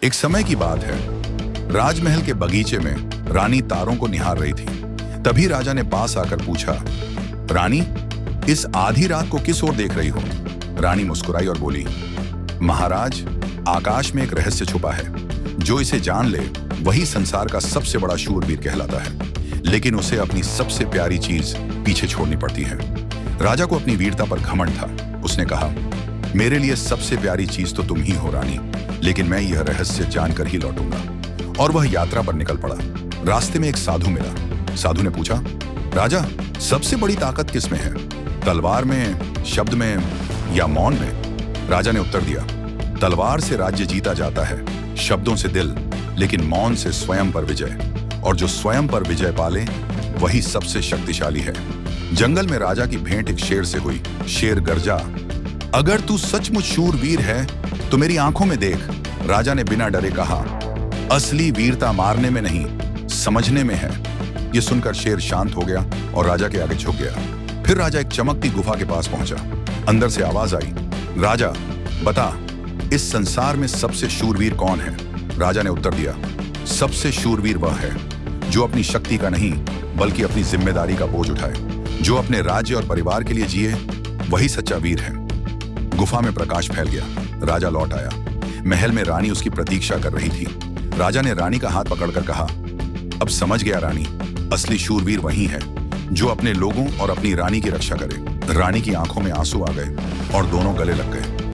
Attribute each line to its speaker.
Speaker 1: एक समय की बात है, राजमहल के बगीचे में रानी तारों को निहार रही थी। तभी राजा ने पास आकर पूछा, रानी, इस आधी रात को किस ओर देख रही हो? रानी मुस्कुराई और बोली, महाराज, आकाश में एक रहस्य छुपा है। जो इसे जान ले वही संसार का सबसे बड़ा शूरवीर कहलाता है, लेकिन उसे अपनी सबसे प्यारी चीज पीछे छोड़नी पड़ती है। राजा को अपनी वीरता पर घमंड था। उसने कहा, मेरे लिए सबसे प्यारी चीज तो तुम ही हो रानी, लेकिन मैं यह रहस्य जानकर ही लौटूंगा। और वह यात्रा पर निकल पड़ा। रास्ते में एक साधु मिला। साधु ने पूछा, राजा, सबसे बड़ी ताकत किस में है? तलवार में, शब्द में या मौन में? राजा ने उत्तर दिया, तलवार से राज्य जीता जाता है, शब्दों से दिल, लेकिन मौन से स्वयं पर विजय। और जो स्वयं पर विजय पाले वही सबसे शक्तिशाली है। जंगल में राजा की भेंट एक शेर से हुई। शेर गर्जा, अगर तू सचमुच शूरवीर है तो मेरी आंखों में देख। राजा ने बिना डरे कहा, असली वीरता मारने में नहीं, समझने में है। यह सुनकर शेर शांत हो गया और राजा के आगे झुक गया। फिर राजा एक चमकती गुफा के पास पहुंचा। अंदर से आवाज आई, राजा, बता, इस संसार में सबसे शूरवीर कौन है? राजा ने उत्तर दिया, सबसे शूरवीर वह है जो अपनी शक्ति का नहीं बल्कि अपनी जिम्मेदारी का बोझ उठाए। जो अपने राज्य और परिवार के लिए जिए वही सच्चा वीर है। गुफा में प्रकाश फैल गया। राजा लौट आया। महल में रानी उसकी प्रतीक्षा कर रही थी। राजा ने रानी का हाथ पकड़कर कहा, अब समझ गया रानी, असली शूरवीर वही है जो अपने लोगों और अपनी रानी की रक्षा करे। रानी की आंखों में आंसू आ गए और दोनों गले लग गए।